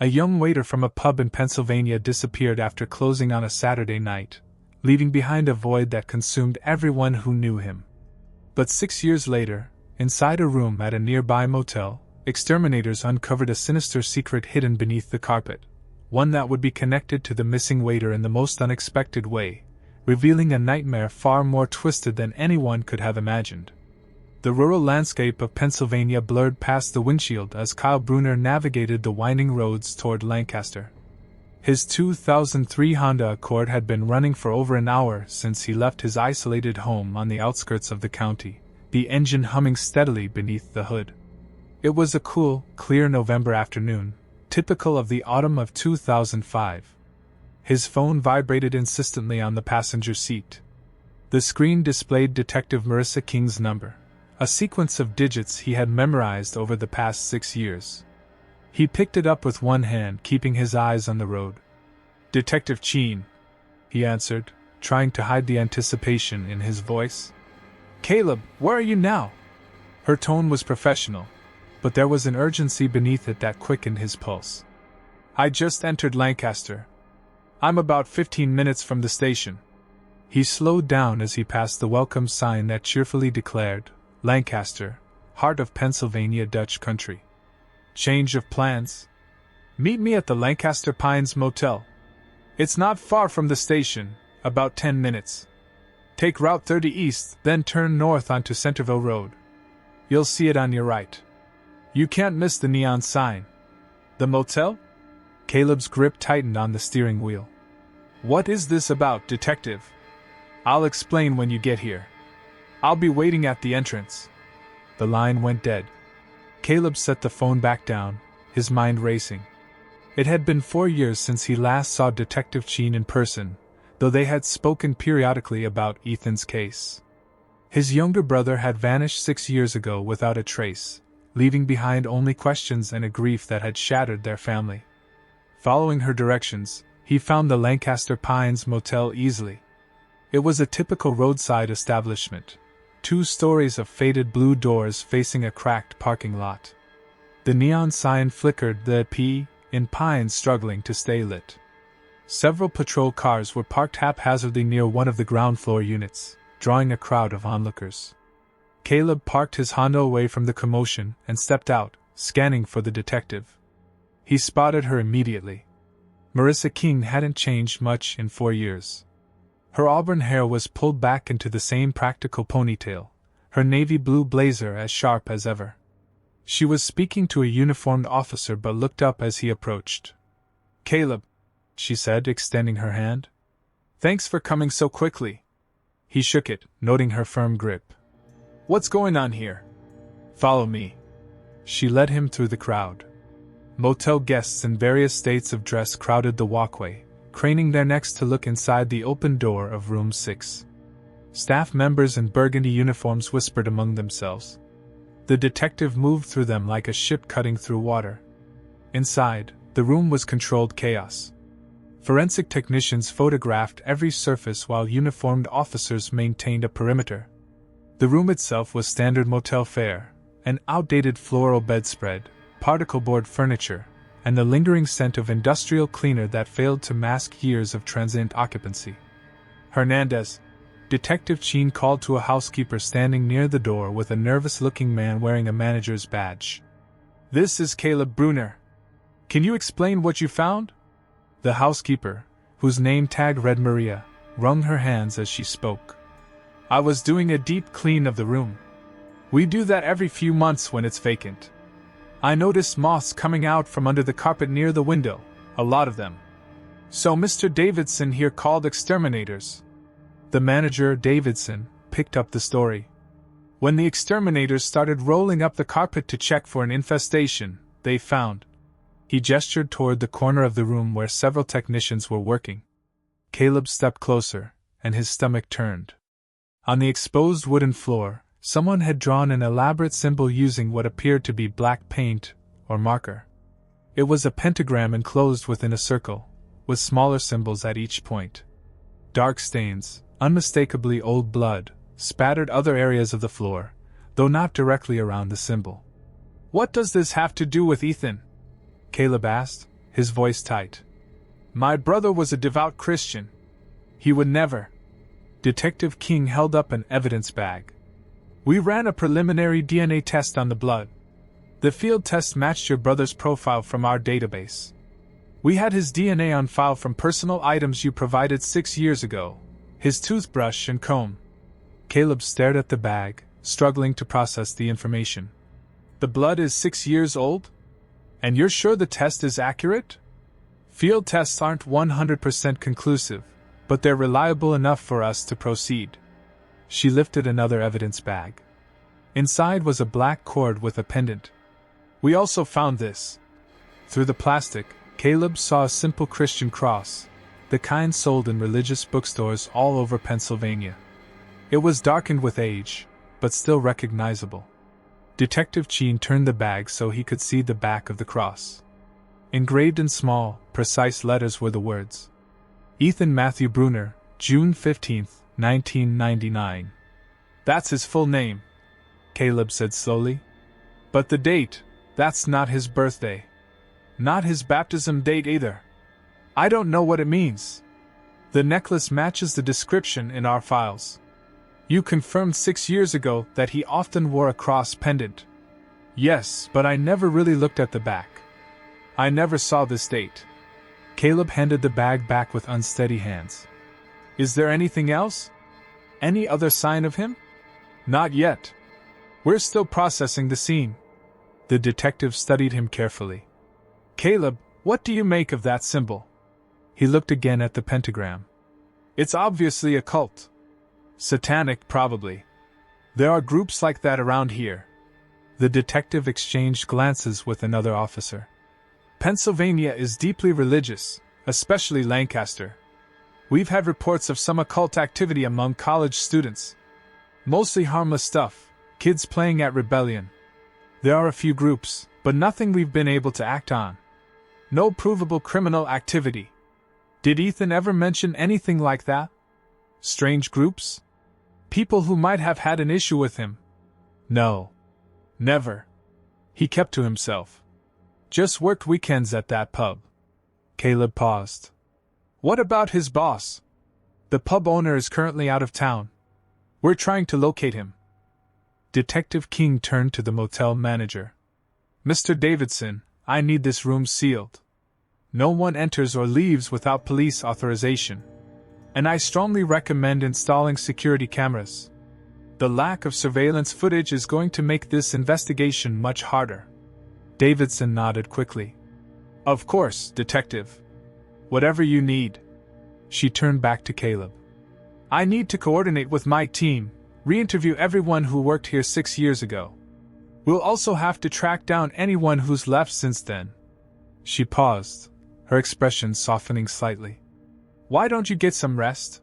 A young waiter from a pub in Pennsylvania disappeared after closing on a Saturday night, leaving behind a void that consumed everyone who knew him. But 6 years later, inside a room at a nearby motel, exterminators uncovered a sinister secret hidden beneath the carpet, one that would be connected to the missing waiter in the most unexpected way, revealing a nightmare far more twisted than anyone could have imagined. The rural landscape of Pennsylvania blurred past the windshield as Kyle Bruner navigated the winding roads toward Lancaster. His 2003 Honda Accord had been running for over an hour since he left his isolated home on the outskirts of the county, the engine humming steadily beneath the hood. It was a cool, clear November afternoon, typical of the autumn of 2005. His phone vibrated insistently on the passenger seat. The screen displayed Detective Marissa King's number, a sequence of digits he had memorized over the past 6 years. He picked it up with one hand, keeping his eyes on the road. "Detective Cheen," he answered, trying to hide the anticipation in his voice. "Caleb, where are you now?" Her tone was professional, but there was an urgency beneath it that quickened his pulse. "I just entered Lancaster. I'm about 15 minutes from the station." He slowed down as he passed the welcome sign that cheerfully declared, "Lancaster, heart of Pennsylvania Dutch country. Change of plans? Meet me at the Lancaster Pines Motel. It's not far from the station, about 10 minutes. Take Route 30 east, then turn north onto Centerville Road. You'll see it on your right. You can't miss the neon sign." "The motel?" Caleb's grip tightened on the steering wheel. "What is this about, Detective?" "I'll explain when you get here. I'll be waiting at the entrance." The line went dead. Caleb set the phone back down, his mind racing. It had been 4 years since he last saw Detective Cheen in person, though they had spoken periodically about Ethan's case. His younger brother had vanished 6 years ago without a trace, leaving behind only questions and a grief that had shattered their family. Following her directions, he found the Lancaster Pines Motel easily. It was a typical roadside establishment, 2 stories of faded blue doors facing a cracked parking lot. The neon sign flickered, the P in Pines struggling to stay lit. Several patrol cars were parked haphazardly near one of the ground floor units, drawing a crowd of onlookers. Caleb parked his Honda away from the commotion and stepped out, scanning for the detective. He spotted her immediately. Marissa King hadn't changed much in 4 years. Her auburn hair was pulled back into the same practical ponytail, her navy blue blazer as sharp as ever. She was speaking to a uniformed officer but looked up as he approached. "Caleb," she said, extending her hand. "Thanks for coming so quickly." He shook it, noting her firm grip. "What's going on here?" "Follow me." She led him through the crowd. Motel guests in various states of dress crowded the walkway, craning their necks to look inside the open door of room 6. Staff members in burgundy uniforms whispered among themselves. The detective moved through them like a ship cutting through water. Inside, the room was controlled chaos. Forensic technicians photographed every surface while uniformed officers maintained a perimeter. The room itself was standard motel fare, an outdated floral bedspread, particle board furniture, and the lingering scent of industrial cleaner that failed to mask years of transient occupancy. "Hernandez," Detective Cheen called to a housekeeper standing near the door with a nervous-looking man wearing a manager's badge. "This is Caleb Bruner. Can you explain what you found?" The housekeeper, whose name tag read Maria, wrung her hands as she spoke. "I was doing a deep clean of the room. We do that every few months when it's vacant. I noticed moths coming out from under the carpet near the window, a lot of them. So Mr. Davidson here called exterminators." The manager, Davidson, picked up the story. "When the exterminators started rolling up the carpet to check for an infestation, they found..." He gestured toward the corner of the room where several technicians were working. Caleb stepped closer, and his stomach turned. On the exposed wooden floor, someone had drawn an elaborate symbol using what appeared to be black paint or marker. It was a pentagram enclosed within a circle, with smaller symbols at each point. Dark stains, unmistakably old blood, spattered other areas of the floor, though not directly around the symbol. "What does this have to do with Ethan?" Caleb asked, his voice tight. My brother was a devout Christian. He would never. Detective King held up an evidence bag. We ran a preliminary DNA test on the blood. The field test matched your brother's profile from our database. We had his DNA on file from personal items you provided 6 years ago, his toothbrush and comb. Caleb stared at the bag, struggling to process the information. The blood is 6 years old? And you're sure the test is accurate? Field tests aren't 100% conclusive, but they're reliable enough for us to proceed. She lifted another evidence bag. Inside was a black cord with a pendant. We also found this. Through the plastic, Caleb saw a simple Christian cross, the kind sold in religious bookstores all over Pennsylvania. It was darkened with age, but still recognizable. Detective Cheen turned the bag so he could see the back of the cross. Engraved in small, precise letters were the words, Ethan Matthew Bruner, June 15, 1999. That's his full name, Caleb said slowly. But the date, that's not his birthday. Not his baptism date either. I don't know what it means. The necklace matches the description in our files. You confirmed 6 years ago that he often wore a cross pendant. Yes, but I never really looked at the back. I never saw this date. Caleb handed the bag back with unsteady hands. Is there anything else? Any other sign of him? Not yet. We're still processing the scene. The detective studied him carefully. Caleb, what do you make of that symbol? He looked again at the pentagram. It's obviously a cult. Satanic, probably. There are groups like that around here. The detective exchanged glances with another officer. Pennsylvania is deeply religious, especially Lancaster. We've had reports of some occult activity among college students. Mostly harmless stuff, kids playing at rebellion. There are a few groups, but nothing we've been able to act on. No provable criminal activity. Did Ethan ever mention anything like that? Strange groups? People who might have had an issue with him? No. Never. He kept to himself. Just worked weekends at that pub. Caleb paused. What about his boss? The pub owner is currently out of town. We're trying to locate him. Detective King turned to the motel manager. Mr. Davidson, I need this room sealed. No one enters or leaves without police authorization. And I strongly recommend installing security cameras. The lack of surveillance footage is going to make this investigation much harder. Davidson nodded quickly. Of course, Detective. Whatever you need. She turned back to Caleb. I need to coordinate with my team, re-interview everyone who worked here 6 years ago. We'll also have to track down anyone who's left since then. She paused, her expression softening slightly. Why don't you get some rest?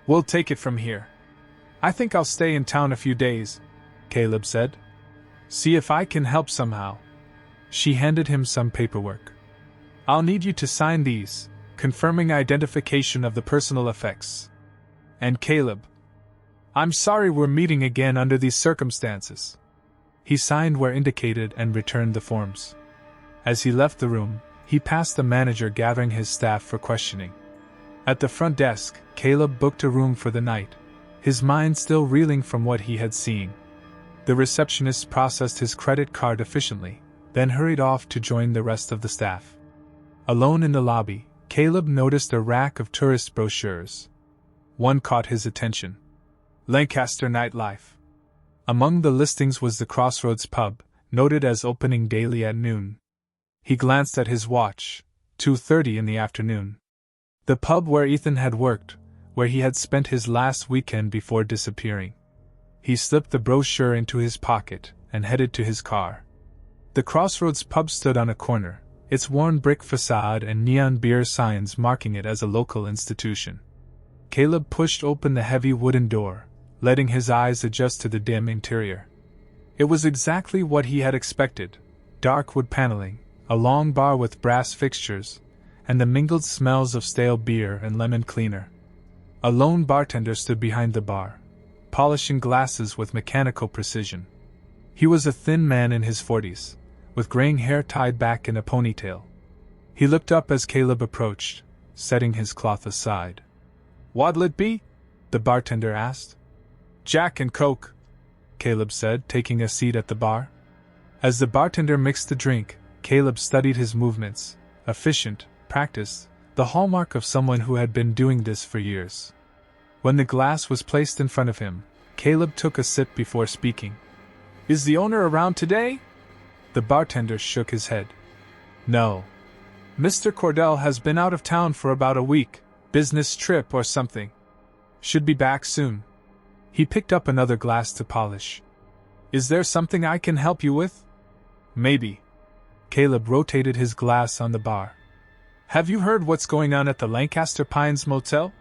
We'll take it from here. I think I'll stay in town a few days, Caleb said. See if I can help somehow. She handed him some paperwork. I'll need you to sign these, confirming identification of the personal effects. And Caleb, I'm sorry we're meeting again under these circumstances. He signed where indicated and returned the forms. As he left the room, he passed the manager gathering his staff for questioning. At the front desk, Caleb booked a room for the night, his mind still reeling from what he had seen. The receptionist processed his credit card efficiently, then hurried off to join the rest of the staff. Alone in the lobby, Caleb noticed a rack of tourist brochures. One caught his attention. Lancaster Nightlife. Among the listings was the Crossroads pub, noted as opening daily at noon. He glanced at his watch, 2:30 in the afternoon. The pub where Ethan had worked, where he had spent his last weekend before disappearing. He slipped the brochure into his pocket and headed to his car. The Crossroads pub stood on a corner, its worn brick facade and neon beer signs marking it as a local institution. Caleb pushed open the heavy wooden door, letting his eyes adjust to the dim interior. It was exactly what he had expected: dark wood paneling, a long bar with brass fixtures, and the mingled smells of stale beer and lemon cleaner. A lone bartender stood behind the bar, polishing glasses with mechanical precision. He was a thin man in his 40s, with graying hair tied back in a ponytail. He looked up as Caleb approached, setting his cloth aside. "What'll it be?" the bartender asked. "Jack and Coke," Caleb said, taking a seat at the bar. As the bartender mixed the drink, Caleb studied his movements, efficient, practiced, the hallmark of someone who had been doing this for years. When the glass was placed in front of him, Caleb took a sip before speaking. "Is the owner around today?" The bartender shook his head. "No. Mr. Cordell has been out of town for about a week, business trip or something. Should be back soon." He picked up another glass to polish. "Is there something I can help you with?" "Maybe." Caleb rotated his glass on the bar. "Have you heard what's going on at the Lancaster Pines Motel?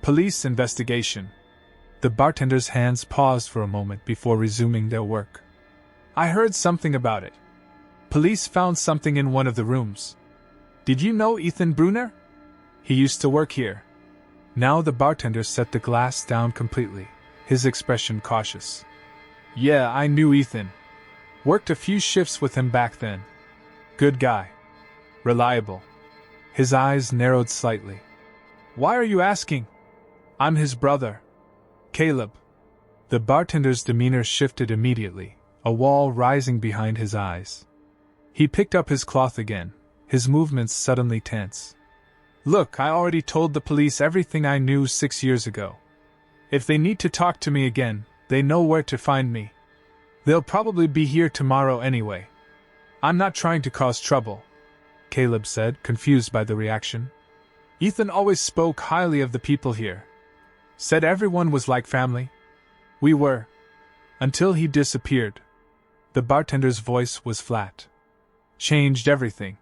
Police investigation." The bartender's hands paused for a moment before resuming their work. "I heard something about it. Police found something in one of the rooms. Did you know Ethan Brunner? He used to work here." Now the bartender set the glass down completely, his expression cautious. "Yeah, I knew Ethan. Worked a few shifts with him back then. Good guy. Reliable." His eyes narrowed slightly. "Why are you asking?" "I'm his brother. Caleb." The bartender's demeanor shifted immediately, a wall rising behind his eyes. He picked up his cloth again, his movements suddenly tense. "Look, I already told the police everything I knew 6 years ago. If they need to talk to me again, they know where to find me. They'll probably be here tomorrow anyway. I'm not trying to cause trouble," Caleb said, confused by the reaction. "Ethan always spoke highly of the people here. Said everyone was like family. We were. Until he disappeared." The bartender's voice was flat. "Changed everything."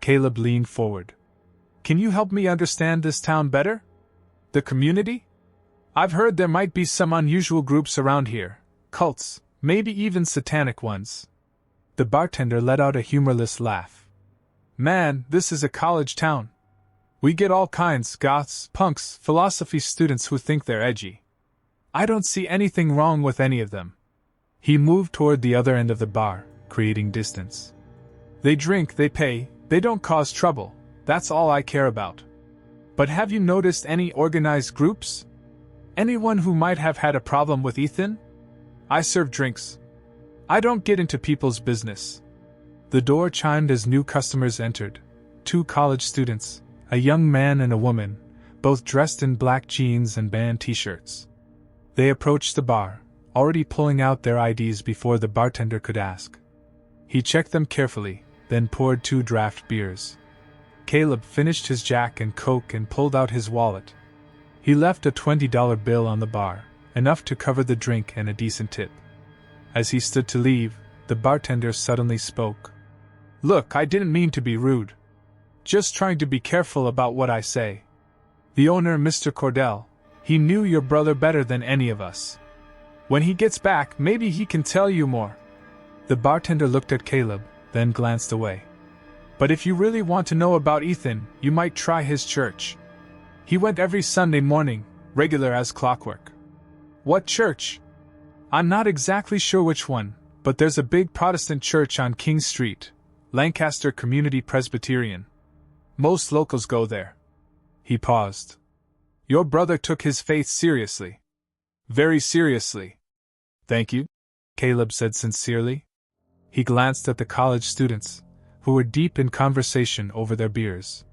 Caleb leaned forward. "Can you help me understand this town better? The community? I've heard there might be some unusual groups around here, cults, maybe even satanic ones." The bartender let out a humorless laugh. "Man, this is a college town. We get all kinds, goths, punks, philosophy students who think they're edgy. I don't see anything wrong with any of them." He moved toward the other end of the bar, creating distance. "They drink, they pay, they don't cause trouble, that's all I care about. But have you noticed any organized groups? Anyone who might have had a problem with Ethan? I serve drinks. I don't get into people's business." The door chimed as new customers entered, 2 college students, a young man and a woman, both dressed in black jeans and band t-shirts. They approached the bar, already pulling out their IDs before the bartender could ask. He checked them carefully, then poured 2 draft beers. Caleb finished his Jack and Coke and pulled out his wallet. He left a $20 bill on the bar, enough to cover the drink and a decent tip. As he stood to leave, the bartender suddenly spoke. "Look, I didn't mean to be rude. Just trying to be careful about what I say. The owner, Mr. Cordell, he knew your brother better than any of us. When he gets back, maybe he can tell you more." The bartender looked at Caleb, then glanced away. "But if you really want to know about Ethan, you might try his church. He went every Sunday morning, regular as clockwork." "What church?" "I'm not exactly sure which one, but there's a big Protestant church on King Street, Lancaster Community Presbyterian. Most locals go there." He paused. "Your brother took his faith seriously." "Very seriously." "Thank you," Caleb said sincerely. He glanced at the college students, who were deep in conversation over their beers.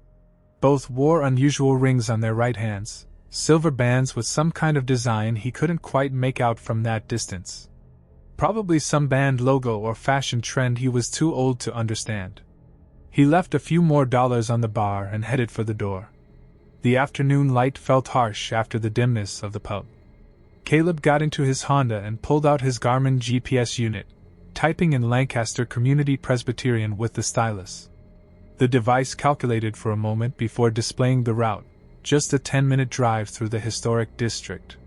Both wore unusual rings on their right hands, silver bands with some kind of design he couldn't quite make out from that distance. Probably some band logo or fashion trend he was too old to understand. He left a few more dollars on the bar and headed for the door. The afternoon light felt harsh after the dimness of the pub. Caleb got into his Honda and pulled out his Garmin GPS unit, typing in Lancaster Community Presbyterian with the stylus. The device calculated for a moment before displaying the route, just a 10-minute drive through the historic district.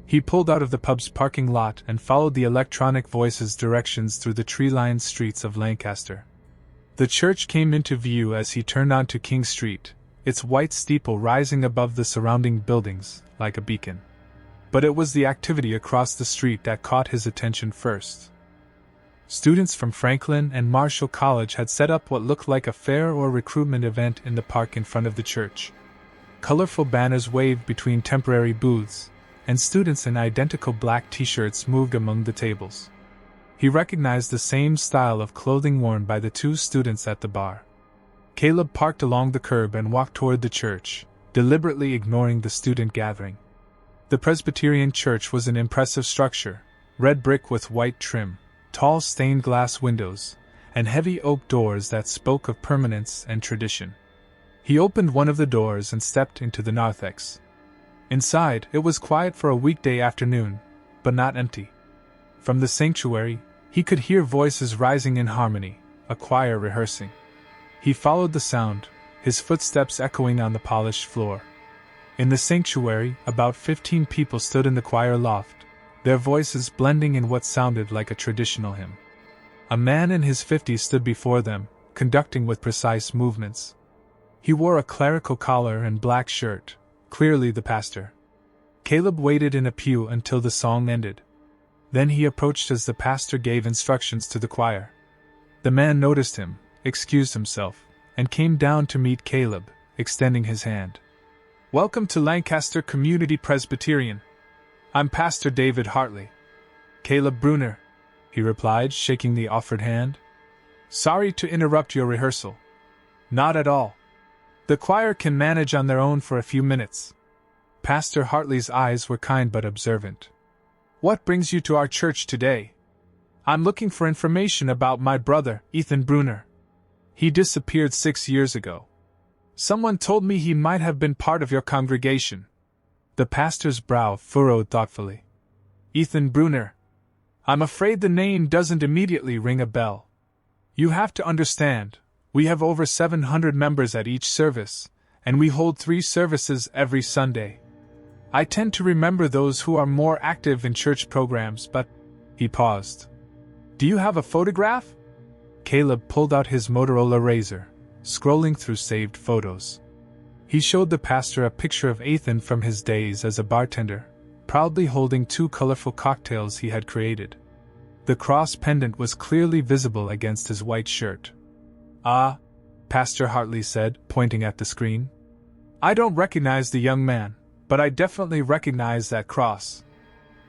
He pulled out of the pub's parking lot and followed the electronic voice's directions through the tree-lined streets of Lancaster. The church came into view as he turned onto King Street, its white steeple rising above the surrounding buildings, like a beacon. But it was the activity across the street that caught his attention first. Students from Franklin and Marshall College had set up what looked like a fair or recruitment event in the park in front of the church. Colorful banners waved between temporary booths, and students in identical black t-shirts moved among the tables. He recognized the same style of clothing worn by the two students at the bar. Caleb parked along the curb and walked toward the church, deliberately ignoring the student gathering. The Presbyterian church was an impressive structure, red brick with white trim, tall stained glass windows, and heavy oak doors that spoke of permanence and tradition. He opened one of the doors and stepped into the narthex. Inside, it was quiet for a weekday afternoon, but not empty. From the sanctuary, he could hear voices rising in harmony, a choir rehearsing. He followed the sound, his footsteps echoing on the polished floor. In the sanctuary, about 15 people stood in the choir loft, their voices blending in what sounded like a traditional hymn. A man in his 50s stood before them, conducting with precise movements. He wore a clerical collar and black shirt, clearly the pastor. Caleb waited in a pew until the song ended. Then he approached as the pastor gave instructions to the choir. The man noticed him, excused himself, and came down to meet Caleb, extending his hand. "Welcome to Lancaster Community Presbyterian. I'm Pastor David Hartley." "Caleb Bruner," he replied, shaking the offered hand. "Sorry to interrupt your rehearsal." "Not at all. The choir can manage on their own for a few minutes." Pastor Hartley's eyes were kind but observant. "What brings you to our church today?" "I'm looking for information about my brother, Ethan Bruner. He disappeared 6 years ago. Someone told me he might have been part of your congregation." The pastor's brow furrowed thoughtfully. "Ethan Bruner. I'm afraid the name doesn't immediately ring a bell. You have to understand, we have over 700 members at each service, and we hold 3 services every Sunday. I tend to remember those who are more active in church programs, but—" He paused. "Do you have a photograph?" Caleb pulled out his Motorola Razr, scrolling through saved photos. He showed the pastor a picture of Ethan from his days as a bartender, proudly holding 2 colorful cocktails he had created. The cross pendant was clearly visible against his white shirt. "Ah," Pastor Hartley said, pointing at the screen. "I don't recognize the young man, but I definitely recognize that cross.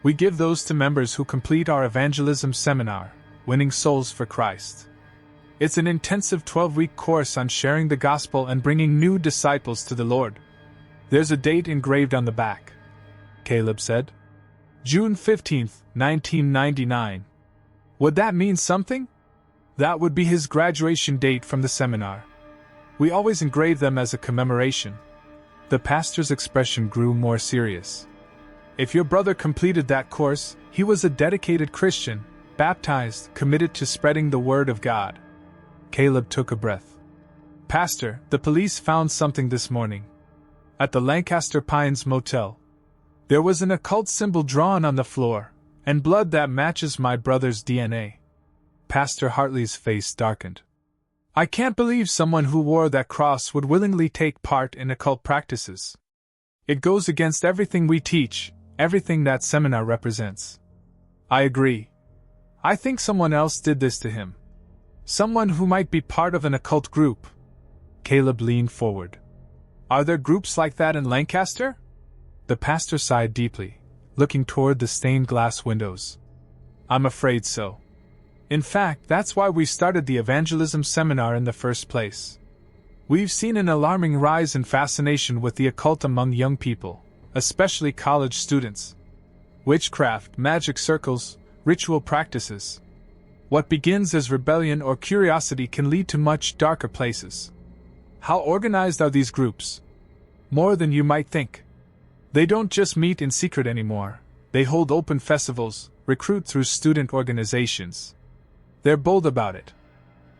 We give those to members who complete our evangelism seminar, Winning Souls for Christ. It's an intensive 12-week course on sharing the gospel and bringing new disciples to the Lord. There's a date engraved on the back," Caleb said. "June 15th, 1999. Would that mean something?" "That would be his graduation date from the seminar. We always engrave them as a commemoration." The pastor's expression grew more serious. "If your brother completed that course, he was a dedicated Christian, baptized, committed to spreading the word of God." Caleb took a breath. "Pastor, the police found something this morning. At the Lancaster Pines Motel. There was an occult symbol drawn on the floor, and blood that matches my brother's DNA." Pastor Hartley's face darkened. "I can't believe someone who wore that cross would willingly take part in occult practices. It goes against everything we teach, everything that seminar represents." "I agree. I think someone else did this to him. Someone who might be part of an occult group." Caleb leaned forward. "Are there groups like that in Lancaster?" The pastor sighed deeply, looking toward the stained glass windows. "I'm afraid so. In fact, that's why we started the evangelism seminar in the first place. We've seen an alarming rise in fascination with the occult among young people, especially college students. Witchcraft, magic circles, ritual practices. What begins as rebellion or curiosity can lead to much darker places. How organized are these groups? More than you might think. They don't just meet in secret anymore. They hold open festivals, recruit through student organizations. They're bold about it."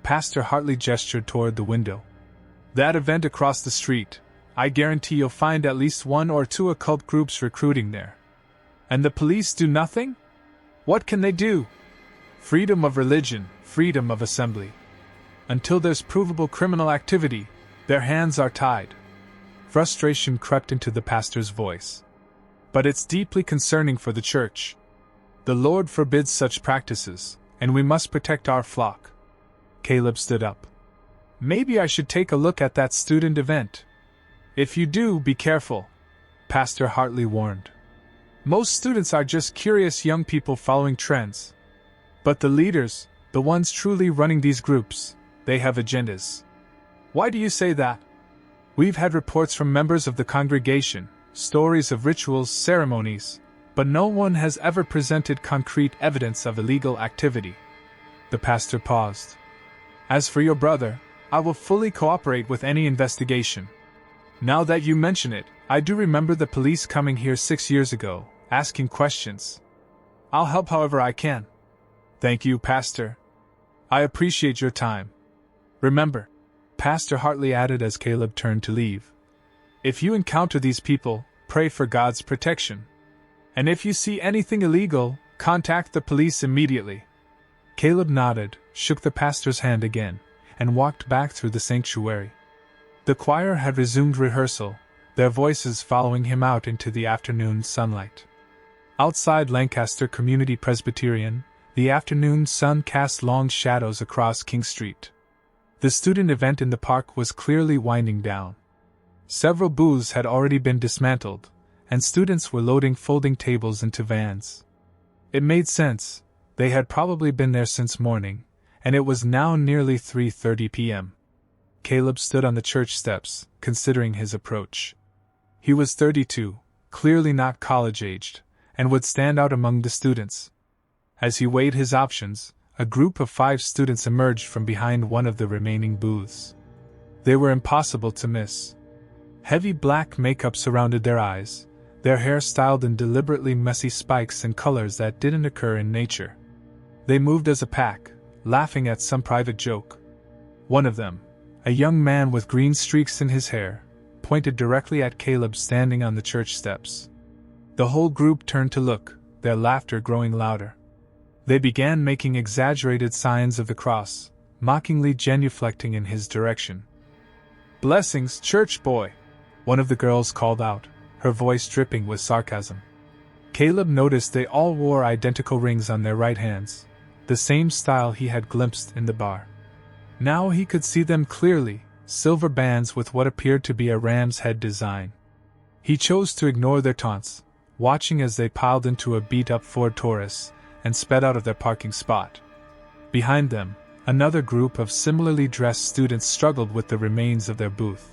Pastor Hartley gestured toward the window. "That event across the street, I guarantee you'll find at least 1 or 2 occult groups recruiting there. And the police do nothing? What can they do? Freedom of religion, freedom of assembly. Until there's provable criminal activity, their hands are tied." Frustration crept into the pastor's voice. "But it's deeply concerning for the church. The Lord forbids such practices, and we must protect our flock. Caleb stood up. Maybe I should take a look at that student event. If you do, be careful, Pastor Hartley warned. Most students are just curious young people following trends. But the leaders, the ones truly running these groups, they have agendas. Why do you say that? We've had reports from members of the congregation, stories of rituals, ceremonies, but no one has ever presented concrete evidence of illegal activity. The pastor paused. As for your brother, I will fully cooperate with any investigation. Now that you mention it, I do remember the police coming here 6 years ago, asking questions. I'll help however I can. Thank you, Pastor. I appreciate your time. Remember, Pastor Hartley added as Caleb turned to leave, if you encounter these people, pray for God's protection. And if you see anything illegal, contact the police immediately. Caleb nodded, shook the pastor's hand again, and walked back through the sanctuary. The choir had resumed rehearsal, their voices following him out into the afternoon sunlight. Outside Lancaster Community Presbyterian, the afternoon sun cast long shadows across King Street. The student event in the park was clearly winding down. Several booths had already been dismantled, and students were loading folding tables into vans. It made sense, they had probably been there since morning, and it was now nearly 3:30 p.m. Caleb stood on the church steps, considering his approach. He was 32, clearly not college-aged, and would stand out among the students. As he weighed his options, a group of 5 students emerged from behind one of the remaining booths. They were impossible to miss. Heavy black makeup surrounded their eyes, their hair styled in deliberately messy spikes and colors that didn't occur in nature. They moved as a pack, laughing at some private joke. One of them, a young man with green streaks in his hair, pointed directly at Caleb standing on the church steps. The whole group turned to look, their laughter growing louder. They began making exaggerated signs of the cross, mockingly genuflecting in his direction. "Blessings, church boy," one of the girls called out, her voice dripping with sarcasm. Caleb noticed they all wore identical rings on their right hands, the same style he had glimpsed in the bar. Now he could see them clearly, silver bands with what appeared to be a ram's head design. He chose to ignore their taunts, watching as they piled into a beat-up Ford Taurus and sped out of their parking spot. Behind them, another group of similarly dressed students struggled with the remains of their booth.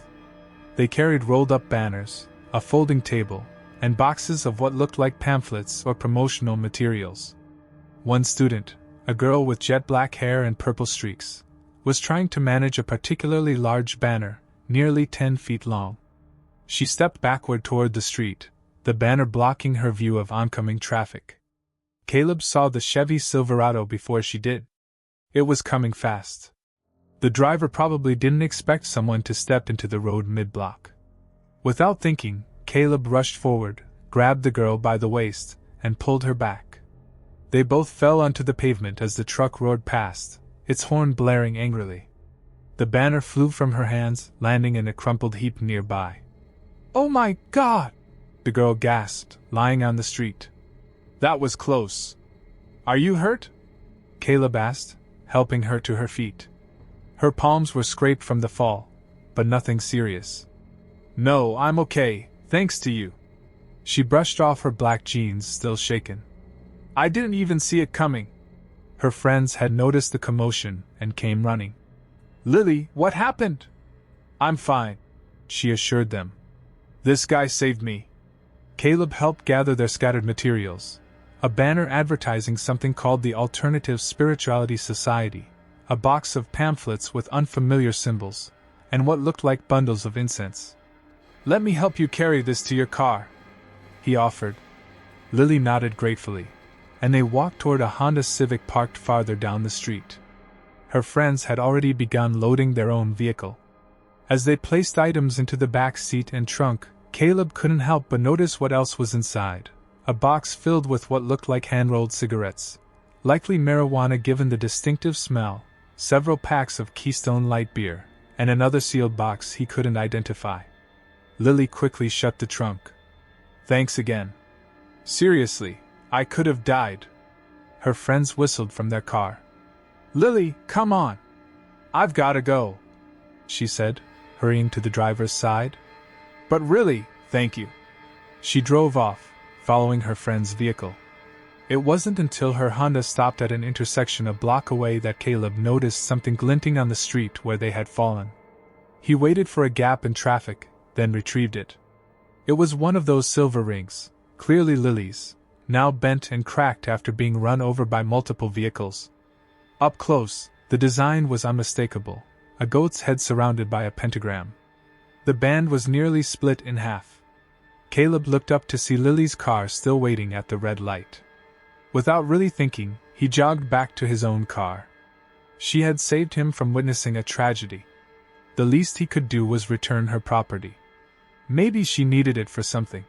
They carried rolled-up banners, a folding table, and boxes of what looked like pamphlets or promotional materials. One student, a girl with jet black hair and purple streaks, was trying to manage a particularly large banner, nearly 10 feet long. She stepped backward toward the street, the banner blocking her view of oncoming traffic. Caleb saw the Chevy Silverado before she did. It was coming fast. The driver probably didn't expect someone to step into the road mid-block. Without thinking, Caleb rushed forward, grabbed the girl by the waist, and pulled her back. They both fell onto the pavement as the truck roared past, its horn blaring angrily. The banner flew from her hands, landing in a crumpled heap nearby. "Oh my God!" the girl gasped, lying on the street. "That was close. Are you hurt?" Caleb asked, helping her to her feet. Her palms were scraped from the fall, but nothing serious. "No, I'm okay, thanks to you." She brushed off her black jeans, still shaken. "I didn't even see it coming." Her friends had noticed the commotion and came running. "Lily, what happened?" "I'm fine," she assured them. "This guy saved me." Caleb helped gather their scattered materials. A banner advertising something called the Alternative Spirituality Society, a box of pamphlets with unfamiliar symbols, and what looked like bundles of incense. "Let me help you carry this to your car," he offered. Lily nodded gratefully, and they walked toward a Honda Civic parked farther down the street. Her friends had already begun loading their own vehicle. As they placed items into the back seat and trunk, Caleb couldn't help but notice what else was inside. A box filled with what looked like hand-rolled cigarettes, likely marijuana given the distinctive smell, several packs of Keystone Light beer, and another sealed box he couldn't identify. Lily quickly shut the trunk. "Thanks again. Seriously, I could have died." her friends whistled from their car. "Lily, come on! I've gotta go," she said, hurrying to the driver's side. "But really, thank you." She drove off, following her friend's vehicle. It wasn't until her Honda stopped at an intersection a block away that Caleb noticed something glinting on the street where they had fallen. He waited for a gap in traffic, then retrieved it. It was one of those silver rings, clearly Lily's, now bent and cracked after being run over by multiple vehicles. Up close, the design was unmistakable, a goat's head surrounded by a pentagram. The band was nearly split in half. Caleb looked up to see Lily's car still waiting at the red light. Without really thinking, he jogged back to his own car. She had saved him from witnessing a tragedy. The least he could do was return her property. Maybe she needed it for something.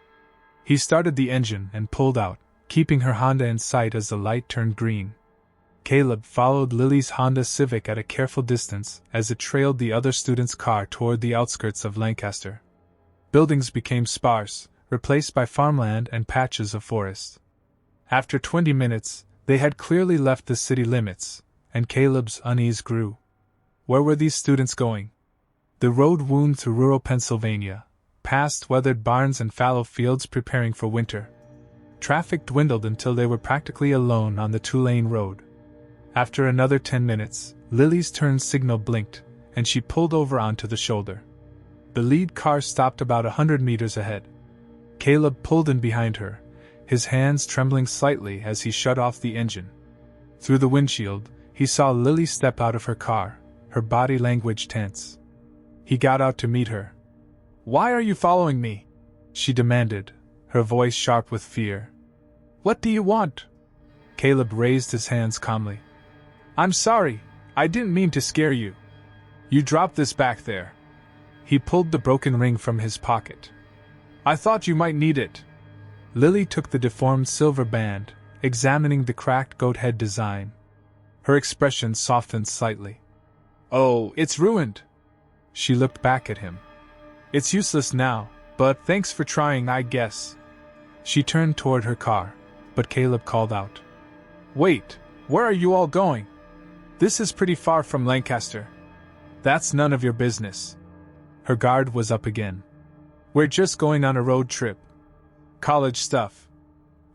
He started the engine and pulled out, keeping her Honda in sight as the light turned green. Caleb followed Lily's Honda Civic at a careful distance as it trailed the other student's car toward the outskirts of Lancaster. Buildings became sparse, replaced by farmland and patches of forest. After 20 minutes, they had clearly left the city limits, and Caleb's unease grew. Where were these students going? The road wound through rural Pennsylvania, past weathered barns and fallow fields preparing for winter. Traffic dwindled until they were practically alone on the two-lane road. After another 10 minutes, Lily's turn signal blinked, and she pulled over onto the shoulder. The lead car stopped about 100 meters ahead. Caleb pulled in behind her, his hands trembling slightly as he shut off the engine. Through the windshield, he saw Lily step out of her car, her body language tense. He got out to meet her. "Why are you following me?" she demanded, her voice sharp with fear. "What do you want?" Caleb raised his hands calmly. "I'm sorry, I didn't mean to scare you. You dropped this back there." He pulled the broken ring from his pocket. "I thought you might need it." Lily took the deformed silver band, examining the cracked goat head design. Her expression softened slightly. "Oh, it's ruined." She looked back at him. "It's useless now, but thanks for trying, I guess." She turned toward her car, but Caleb called out. "Wait, where are you all going? This is pretty far from Lancaster." "That's none of your business." Her guard was up again. "We're just going on a road trip. College stuff."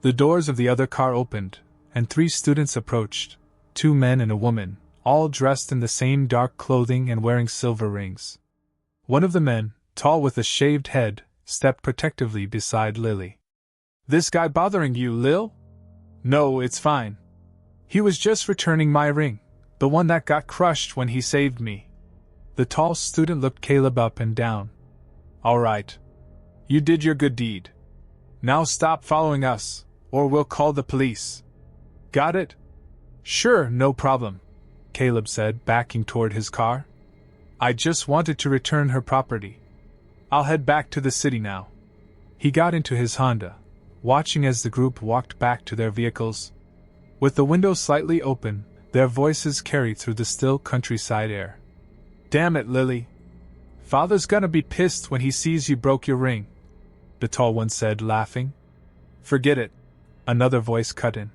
The doors of the other car opened, and 3 students approached, 2 men and a woman, all dressed in the same dark clothing and wearing silver rings. One of the men, tall with a shaved head, stepped protectively beside Lily. "This guy bothering you, Lil?" "No, it's fine. He was just returning my ring, the one that got crushed when he saved me." The tall student looked Caleb up and down. "All right. You did your good deed. Now stop following us, or we'll call the police. Got it?" "Sure, no problem," Caleb said, backing toward his car. "I just wanted to return her property. I'll head back to the city now." He got into his Honda, watching as the group walked back to their vehicles. With the window slightly open, their voices carried through the still countryside air. "Damn it, Lily. Father's gonna be pissed when he sees you broke your ring," the tall one said, laughing. "Forget it," another voice cut in.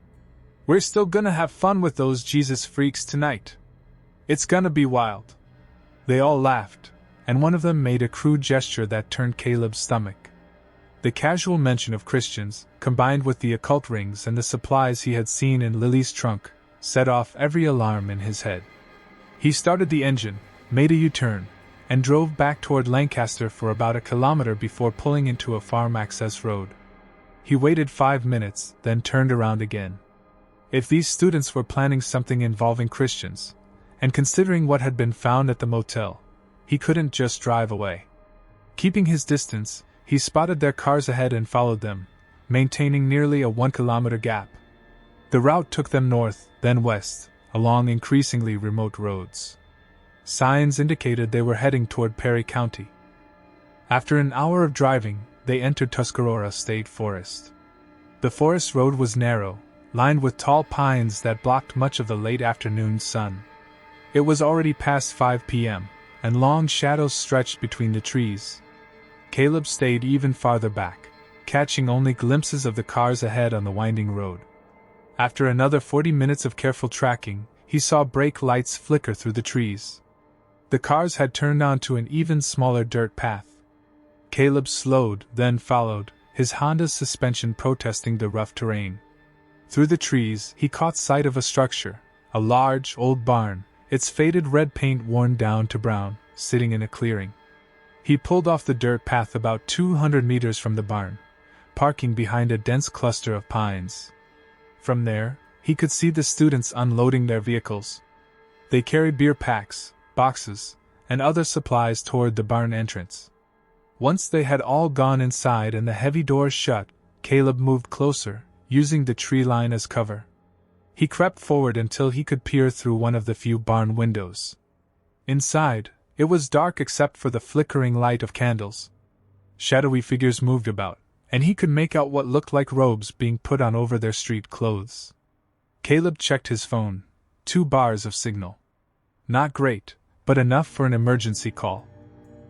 "We're still gonna have fun with those Jesus freaks tonight. It's gonna be wild." They all laughed, and one of them made a crude gesture that turned Caleb's stomach. The casual mention of Christians, combined with the occult rings and the supplies he had seen in Lily's trunk, set off every alarm in his head. He started the engine, made a U-turn, and drove back toward Lancaster for about a kilometer before pulling into a farm access road. He waited 5 minutes, then turned around again. If these students were planning something involving Christians, and considering what had been found at the motel, he couldn't just drive away. Keeping his distance, he spotted their cars ahead and followed them, maintaining nearly a 1-kilometer gap. The route took them north, then west, along increasingly remote roads. Signs indicated they were heading toward Perry County. After an hour of driving, they entered Tuscarora State Forest. The forest road was narrow, lined with tall pines that blocked much of the late afternoon sun. It was already past 5 p.m., and long shadows stretched between the trees. Caleb stayed even farther back, catching only glimpses of the cars ahead on the winding road. After another 40 minutes of careful tracking, he saw brake lights flicker through the trees. The cars had turned onto an even smaller dirt path. Caleb slowed, then followed, his Honda's suspension protesting the rough terrain. Through the trees, he caught sight of a structure, a large, old barn, its faded red paint worn down to brown, sitting in a clearing. He pulled off the dirt path about 200 meters from the barn, parking behind a dense cluster of pines. From there, he could see the students unloading their vehicles. They carried beer packs, boxes, and other supplies toward the barn entrance. Once they had all gone inside and the heavy doors shut, Caleb moved closer, using the tree line as cover. He crept forward until he could peer through one of the few barn windows. Inside, it was dark except for the flickering light of candles. Shadowy figures moved about, and he could make out what looked like robes being put on over their street clothes. Caleb checked his phone. 2 bars of signal. Not great, but enough for an emergency call.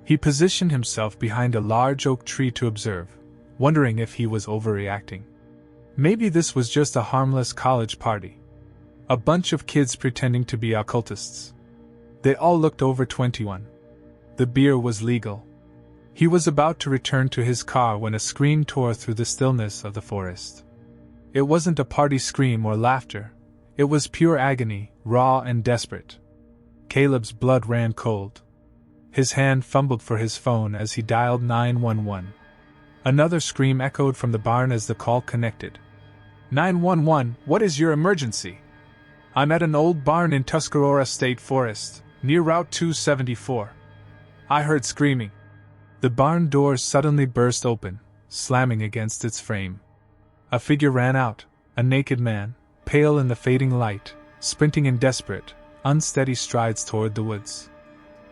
He positioned himself behind a large oak tree to observe, wondering if he was overreacting. Maybe this was just a harmless college party. A bunch of kids pretending to be occultists. They all looked over 21. The beer was legal. He was about to return to his car when a scream tore through the stillness of the forest. It wasn't a party scream or laughter. It was pure agony, raw and desperate. Caleb's blood ran cold. His hand fumbled for his phone as he dialed 911. Another scream echoed from the barn as the call connected. 911, what is your emergency? I'm at an old barn in Tuscarora State Forest, near Route 274. I heard screaming. The barn door suddenly burst open, slamming against its frame. A figure ran out, a naked man, pale in the fading light, sprinting in desperate, unsteady strides toward the woods.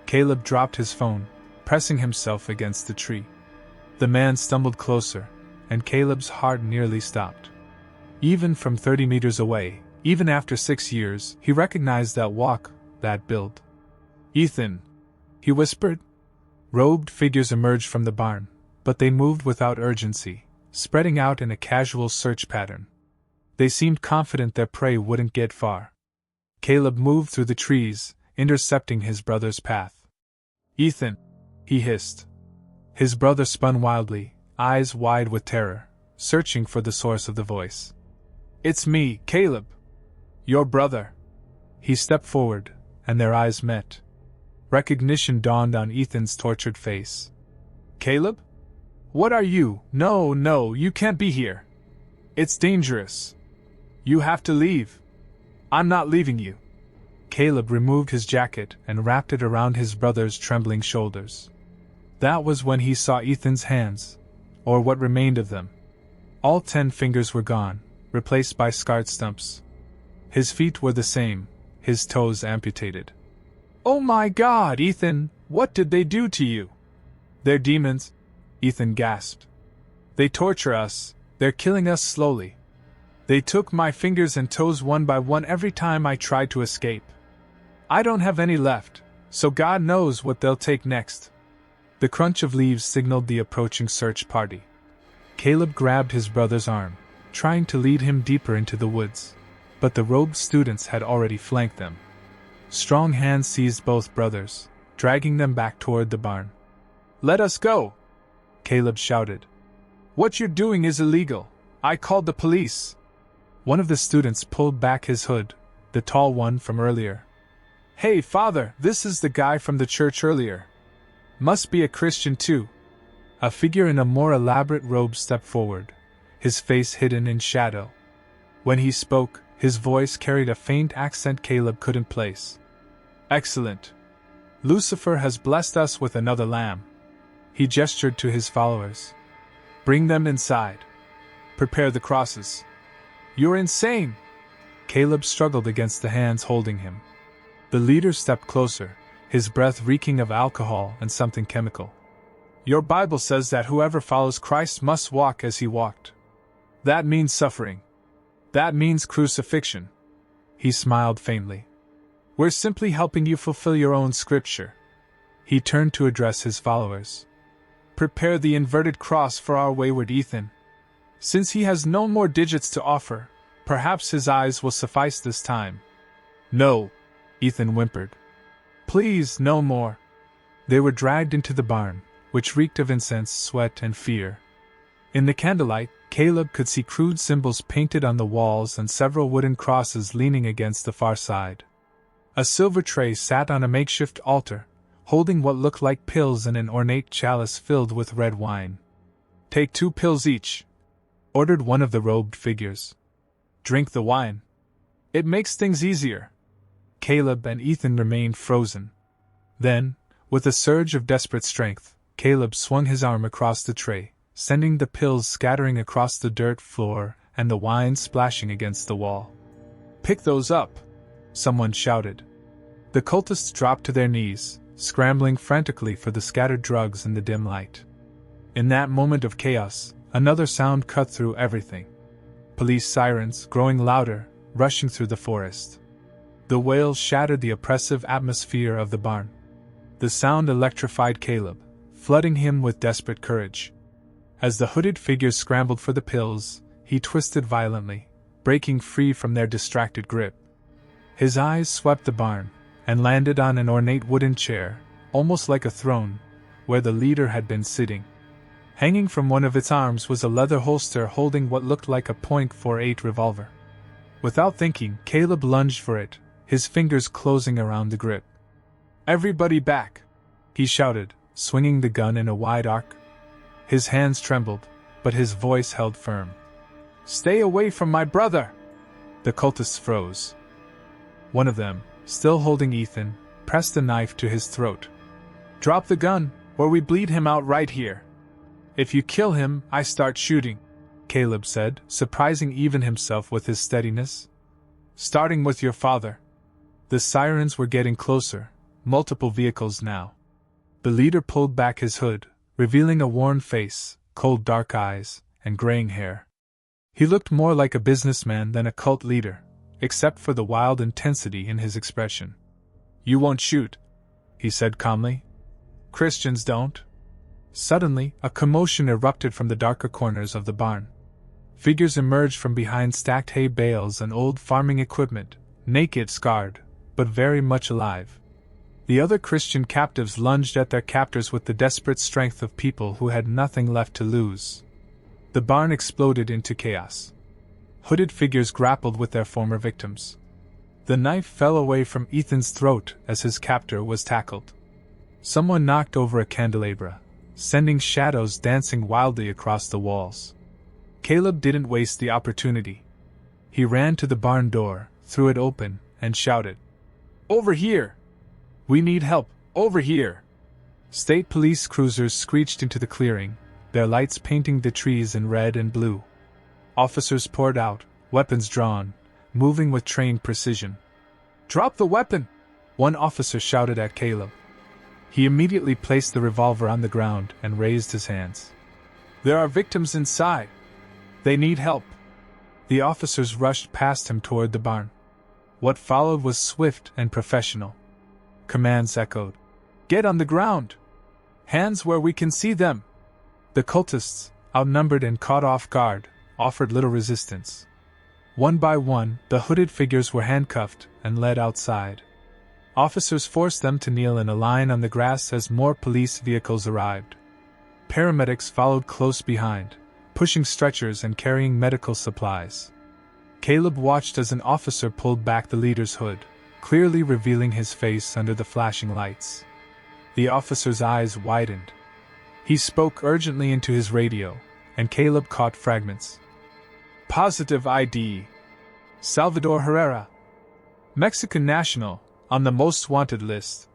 Caleb dropped his phone, pressing himself against the tree. The man stumbled closer, and Caleb's heart nearly stopped. Even from 30 meters away, even after 6 years, he recognized that walk, that build. Ethan, he whispered. Robed figures emerged from the barn, but they moved without urgency, spreading out in a casual search pattern. They seemed confident their prey wouldn't get far. Caleb moved through the trees, intercepting his brother's path. Ethan, he hissed. His brother spun wildly, eyes wide with terror, searching for the source of the voice. It's me, Caleb. Your brother. He stepped forward, and their eyes met. Recognition dawned on Ethan's tortured face. Caleb? What are you? No, you can't be here. It's dangerous. You have to leave. I'm not leaving you. Caleb removed his jacket and wrapped it around his brother's trembling shoulders. That was when he saw Ethan's hands, or what remained of them. All 10 fingers were gone, replaced by scarred stumps. His feet were the same, his toes amputated. Oh my God, Ethan, what did they do to you? They're demons, Ethan gasped. They torture us, they're killing us slowly. They took my fingers and toes one by one every time I tried to escape. I don't have any left, so God knows what they'll take next. The crunch of leaves signaled the approaching search party. Caleb grabbed his brother's arm, trying to lead him deeper into the woods, but the robed students had already flanked them. Strong hands seized both brothers, dragging them back toward the barn. Let us go! Caleb shouted. What you're doing is illegal. I called the police. One of the students pulled back his hood, the tall one from earlier. Hey, father, this is the guy from the church earlier. Must be a Christian too. A figure in a more elaborate robe stepped forward, his face hidden in shadow. When he spoke, his voice carried a faint accent Caleb couldn't place. Excellent. Lucifer has blessed us with another lamb. He gestured to his followers. Bring them inside. Prepare the crosses. You're insane! Caleb struggled against the hands holding him. The leader stepped closer, his breath reeking of alcohol and something chemical. Your Bible says that whoever follows Christ must walk as he walked. That means suffering. That means crucifixion. He smiled faintly. We're simply helping you fulfill your own scripture. He turned to address his followers. Prepare the inverted cross for our wayward Ethan. Since he has no more digits to offer, Perhaps his eyes will suffice this time. No, Ethan whimpered. Please, no more. They were dragged into the barn, which reeked of incense, sweat, and fear. In the candlelight, Caleb could see crude symbols painted on the walls and several wooden crosses leaning against the far side. A silver tray sat on a makeshift altar, holding what looked like pills and an ornate chalice filled with red wine. Take 2 pills each, ordered one of the robed figures. Drink the wine. It makes things easier. Caleb and Ethan remained frozen. Then, with a surge of desperate strength, Caleb swung his arm across the tray, sending the pills scattering across the dirt floor and the wine splashing against the wall. Pick those up, someone shouted. The cultists dropped to their knees, scrambling frantically for the scattered drugs in the dim light. In that moment of chaos, another sound cut through everything. Police sirens, growing louder, rushing through the forest. The wails shattered the oppressive atmosphere of the barn. The sound electrified Caleb, flooding him with desperate courage. As the hooded figures scrambled for the pills, he twisted violently, breaking free from their distracted grip. His eyes swept the barn, and landed on an ornate wooden chair, almost like a throne, where the leader had been sitting. Hanging from one of its arms was a leather holster holding what looked like a .48 revolver. Without thinking, Caleb lunged for it, his fingers closing around the grip. "Everybody back!" he shouted, swinging the gun in a wide arc. His hands trembled, but his voice held firm. "Stay away from my brother!" The cultists froze. One of them, still holding Ethan, pressed a knife to his throat. "Drop the gun, or we bleed him out right here. If you kill him, I start shooting," Caleb said, surprising even himself with his steadiness. "Starting with your father." The sirens were getting closer, multiple vehicles now. The leader pulled back his hood, revealing a worn face, cold dark eyes, and graying hair. He looked more like a businessman than a cult leader, except for the wild intensity in his expression. "You won't shoot," he said calmly. "Christians don't." Suddenly, a commotion erupted from the darker corners of the barn. Figures emerged from behind stacked hay bales and old farming equipment, naked, scarred, but very much alive. The other Christian captives lunged at their captors with the desperate strength of people who had nothing left to lose. The barn exploded into chaos. Hooded figures grappled with their former victims. The knife fell away from Ethan's throat as his captor was tackled. Someone knocked over a candelabra, sending shadows dancing wildly across the walls. Caleb didn't waste the opportunity. He ran to the barn door, threw it open, and shouted, "Over here! We need help, over here!" State police cruisers screeched into the clearing, their lights painting the trees in red and blue. Officers poured out, weapons drawn, moving with trained precision. "Drop the weapon!" one officer shouted at Caleb. He immediately placed the revolver on the ground and raised his hands. "There are victims inside. They need help." The officers rushed past him toward the barn. What followed was swift and professional. Commands echoed. "Get on the ground! Hands where we can see them!" The cultists, outnumbered and caught off guard, offered little resistance. One by one, the hooded figures were handcuffed and led outside. Officers forced them to kneel in a line on the grass as more police vehicles arrived. Paramedics followed close behind, pushing stretchers and carrying medical supplies. Caleb watched as an officer pulled back the leader's hood, clearly revealing his face under the flashing lights. The officer's eyes widened. He spoke urgently into his radio, and Caleb caught fragments. "Positive ID. Salvador Herrera. Mexican national, on the most wanted list."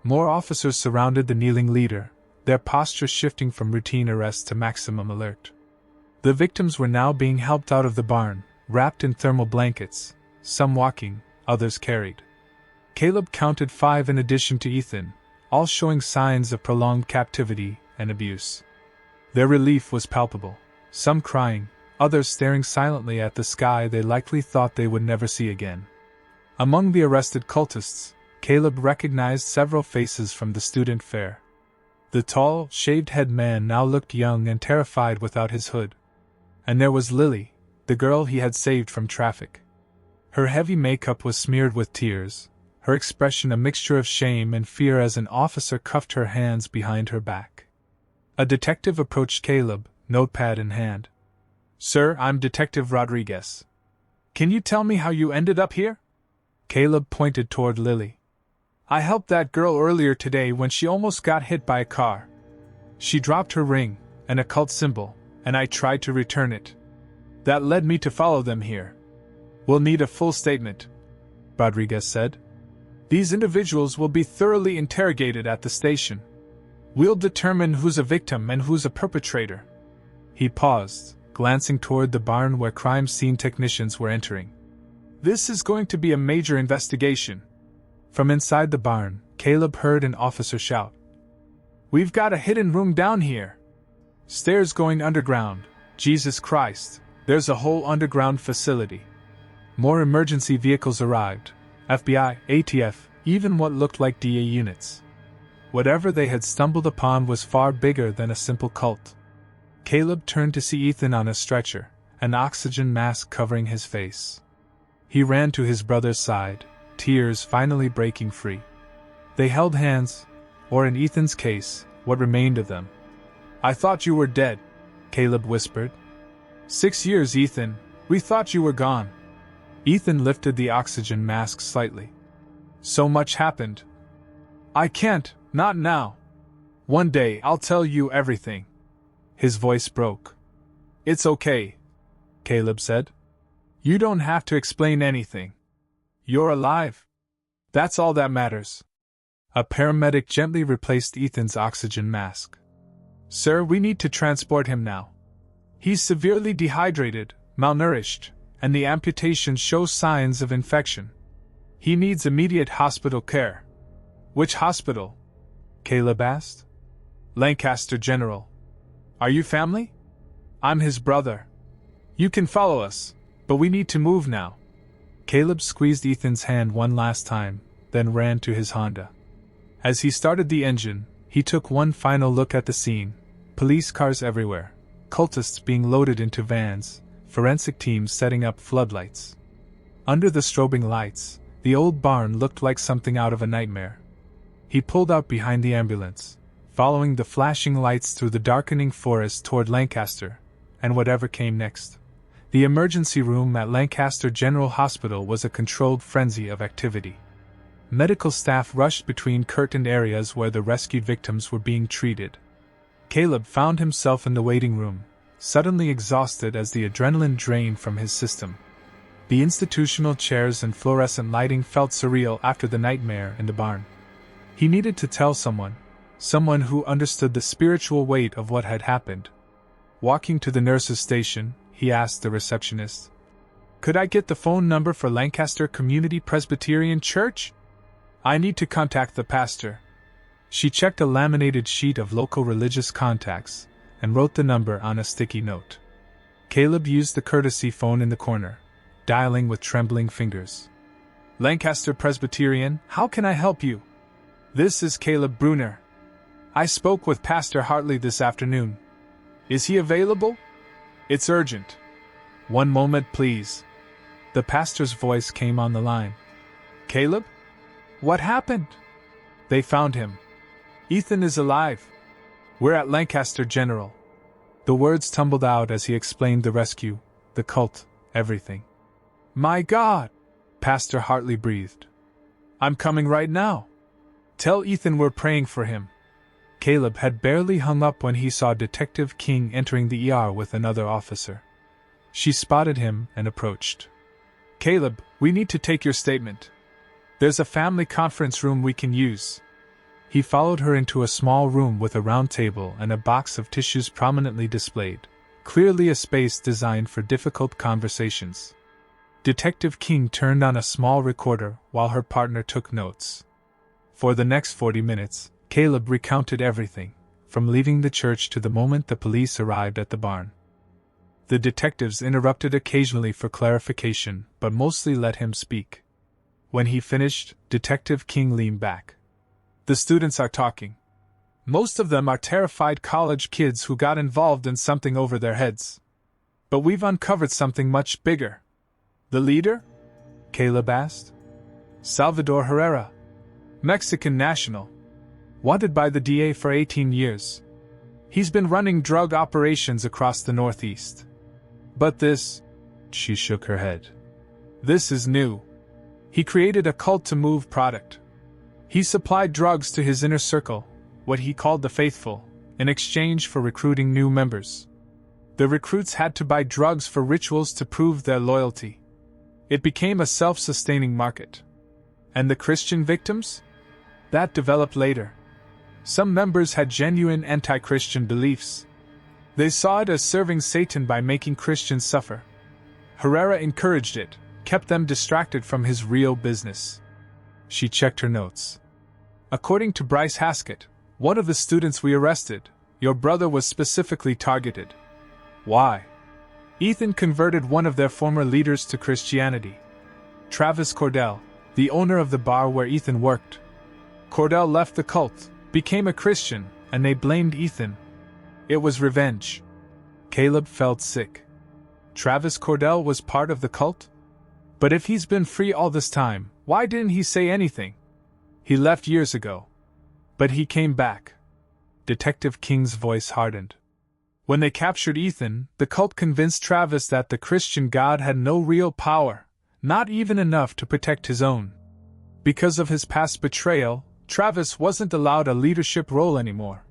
More officers surrounded the kneeling leader, their posture shifting from routine arrest to maximum alert. The victims were now being helped out of the barn, wrapped in thermal blankets, some walking, others carried. Caleb counted 5 in addition to Ethan, all showing signs of prolonged captivity and abuse. Their relief was palpable, some crying, others staring silently at the sky they likely thought they would never see again. Among the arrested cultists, Caleb recognized several faces from the student fair. The tall, shaved-head man now looked young and terrified without his hood. And there was Lily, the girl he had saved from traffic. Her heavy makeup was smeared with tears, her expression a mixture of shame and fear as an officer cuffed her hands behind her back. A detective approached Caleb, notepad in hand. "Sir, I'm Detective Rodriguez. Can you tell me how you ended up here?" Caleb pointed toward Lily. "I helped that girl earlier today when she almost got hit by a car. She dropped her ring, an occult symbol, and I tried to return it. That led me to follow them here. We'll need a full statement," Rodriguez said. "These individuals will be thoroughly interrogated at the station. We'll determine who's a victim and who's a perpetrator." He paused, glancing toward the barn where crime scene technicians were entering. "This is going to be a major investigation." From inside the barn, Caleb heard an officer shout. "We've got a hidden room down here. Stairs going underground. Jesus Christ, there's a whole underground facility." More emergency vehicles arrived, FBI, ATF, even what looked like DA units. Whatever they had stumbled upon was far bigger than a simple cult. Caleb turned to see Ethan on a stretcher, an oxygen mask covering his face. He ran to his brother's side, tears finally breaking free. They held hands, or in Ethan's case, what remained of them. "I thought you were dead," Caleb whispered. 6 years, Ethan, we thought you were gone." Ethan lifted the oxygen mask slightly. "So much happened. I can't, not now. One day I'll tell you everything." His voice broke. "It's okay," Caleb said. "You don't have to explain anything. You're alive. That's all that matters." A paramedic gently replaced Ethan's oxygen mask. "Sir, we need to transport him now. He's severely dehydrated, malnourished, and the amputation shows signs of infection. He needs immediate hospital care." "Which hospital?" Caleb asked. "Lancaster General. Are you family?" "I'm his brother. You can follow us, but we need to move now." Caleb squeezed Ethan's hand one last time, then ran to his Honda. As he started the engine, he took one final look at the scene. Police cars everywhere, cultists being loaded into vans, forensic teams setting up floodlights. Under the strobing lights, the old barn looked like something out of a nightmare. He pulled out behind the ambulance, following the flashing lights through the darkening forest toward Lancaster, and whatever came next. The emergency room at Lancaster General Hospital was a controlled frenzy of activity. Medical staff rushed between curtained areas where the rescued victims were being treated. Caleb found himself in the waiting room, suddenly exhausted as the adrenaline drained from his system. The institutional chairs and fluorescent lighting felt surreal after the nightmare in the barn. He needed to tell someone who understood the spiritual weight of what had happened. Walking to the nurse's station, he asked the receptionist, "Could I get the phone number for Lancaster Community Presbyterian Church? I need to contact the pastor." She checked a laminated sheet of local religious contacts and wrote the number on a sticky note. Caleb used the courtesy phone in the corner, dialing with trembling fingers. "Lancaster Presbyterian, how can I help you? This is Caleb Brunner. I spoke with Pastor Hartley this afternoon. Is he available? It's urgent. One moment, please." The pastor's voice came on the line. "Caleb? What happened?" "They found him. Ethan is alive. We're at Lancaster General." The words tumbled out as he explained the rescue, the cult, everything. "My God!" Pastor Hartley breathed. "I'm coming right now. Tell Ethan we're praying for him." Caleb had barely hung up when he saw Detective King entering the ER with another officer. She spotted him and approached. "Caleb, we need to take your statement. There's a family conference room we can use." He followed her into a small room with a round table and a box of tissues prominently displayed, clearly a space designed for difficult conversations. Detective King turned on a small recorder while her partner took notes. For the next 40 minutes, Caleb recounted everything, from leaving the church to the moment the police arrived at the barn. The detectives interrupted occasionally for clarification, but mostly let him speak. When he finished, Detective King leaned back. "The students are talking. Most of them are terrified college kids who got involved in something over their heads. But we've uncovered something much bigger. The leader? Caleb asked. Salvador Herrera. Mexican national. Wanted by the DA for 18 years. He's been running drug operations across the Northeast. But this... She shook her head. This is new. He created a cult to move product. He supplied drugs to his inner circle, what he called the faithful, in exchange for recruiting new members. The recruits had to buy drugs for rituals to prove their loyalty. It became a self-sustaining market. And the Christian victims? That developed later. Some members had genuine anti-Christian beliefs. They saw it as serving Satan by making Christians suffer. Herrera encouraged it, kept them distracted from his real business. She checked her notes. According to Bryce Haskett, one of the students we arrested, your brother was specifically targeted. Why? Ethan converted one of their former leaders to Christianity. Travis Cordell, the owner of the bar where Ethan worked. Cordell left the cult, became a Christian, and they blamed Ethan. It was revenge. Caleb felt sick. Travis Cordell was part of the cult? But if he's been free all this time, why didn't he say anything? He left years ago. But he came back. Detective King's voice hardened. When they captured Ethan, the cult convinced Travis that the Christian God had no real power, not even enough to protect his own. Because of his past betrayal, Travis wasn't allowed a leadership role anymore.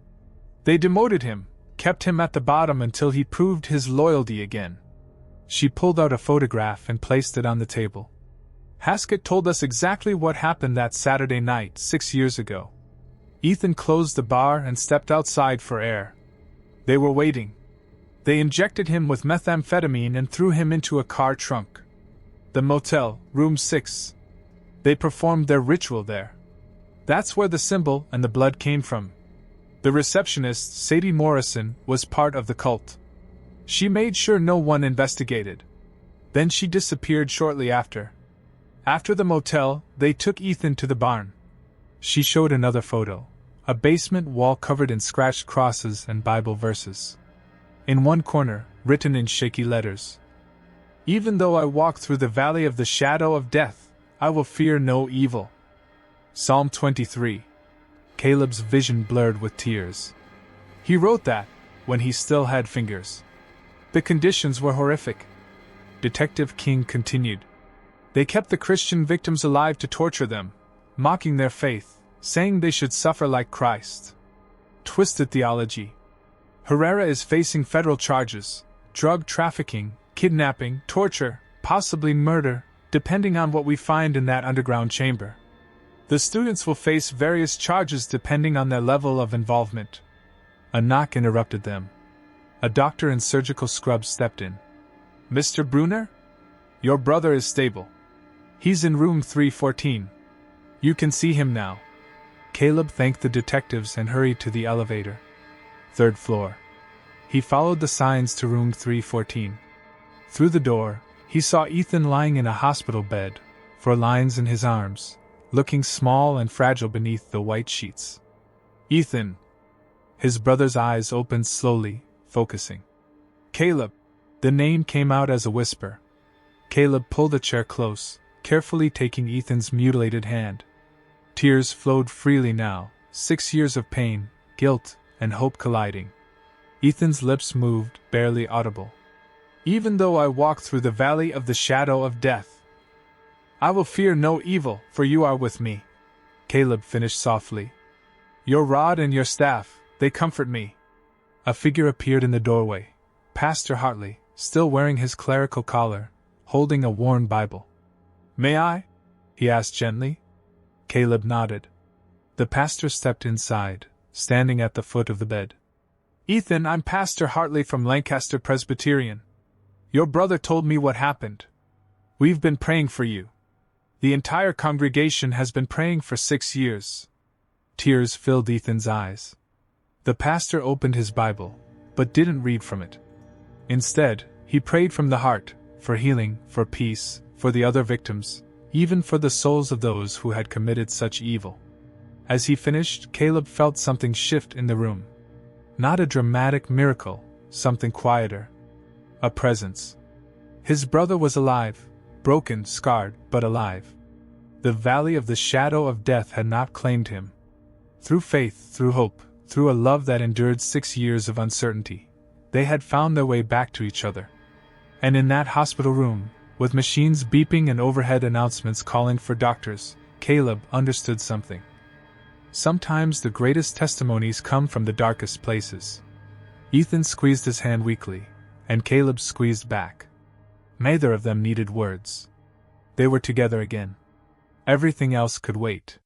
They demoted him, kept him at the bottom until he proved his loyalty again. She pulled out a photograph and placed it on the table. Haskett told us exactly what happened that Saturday night 6 years ago. Ethan closed the bar and stepped outside for air. They were waiting. They injected him with methamphetamine and threw him into a car trunk. The motel, room 6. They performed their ritual there. That's where the symbol and the blood came from. The receptionist, Sadie Morrison, was part of the cult. She made sure no one investigated. Then she disappeared shortly after. After the motel, they took Ethan to the barn. She showed another photo. A basement wall covered in scratched crosses and Bible verses. In one corner, written in shaky letters, "Even though I walk through the valley of the shadow of death, I will fear no evil." Psalm 23. Caleb's vision blurred with tears. He wrote that when he still had fingers. The conditions were horrific. Detective King continued. They kept the Christian victims alive to torture them, mocking their faith, saying they should suffer like Christ. Twisted theology. Herrera is facing federal charges: drug trafficking, kidnapping, torture, possibly murder, depending on what we find in that underground chamber. The students will face various charges depending on their level of involvement. A knock interrupted them. A doctor in surgical scrubs stepped in. "Mr. Brunner? Your brother is stable. He's in room 314. You can see him now." Caleb thanked the detectives and hurried to the elevator. 3rd floor. He followed the signs to room 314. Through the door, he saw Ethan lying in a hospital bed, 4 lines in his arms, looking small and fragile beneath the white sheets. "Ethan." His brother's eyes opened slowly, focusing. "Caleb." The name came out as a whisper. Caleb pulled a chair close, carefully taking Ethan's mutilated hand. Tears flowed freely now, 6 years of pain, guilt, and hope colliding. Ethan's lips moved, barely audible. "Even though I walk through the valley of the shadow of death, I will fear no evil, for you are with me." Caleb finished softly. "Your rod and your staff, they comfort me." A figure appeared in the doorway. Pastor Hartley, still wearing his clerical collar, holding a worn Bible. "May I?" he asked gently. Caleb nodded. The pastor stepped inside, standing at the foot of the bed. "Ethan, I'm Pastor Hartley from Lancaster Presbyterian. Your brother told me what happened. We've been praying for you. The entire congregation has been praying for 6 years." Tears filled Ethan's eyes. The pastor opened his Bible, but didn't read from it. Instead, he prayed from the heart, for healing, for peace, for the other victims, even for the souls of those who had committed such evil. As he finished, Caleb felt something shift in the room. Not a dramatic miracle, something quieter. A presence. His brother was alive, broken, scarred, but alive. The valley of the shadow of death had not claimed him. Through faith, through hope, through a love that endured 6 years of uncertainty, they had found their way back to each other. And in that hospital room, with machines beeping and overhead announcements calling for doctors, Caleb understood something. Sometimes the greatest testimonies come from the darkest places. Ethan squeezed his hand weakly, and Caleb squeezed back. Neither of them needed words. They were together again. Everything else could wait.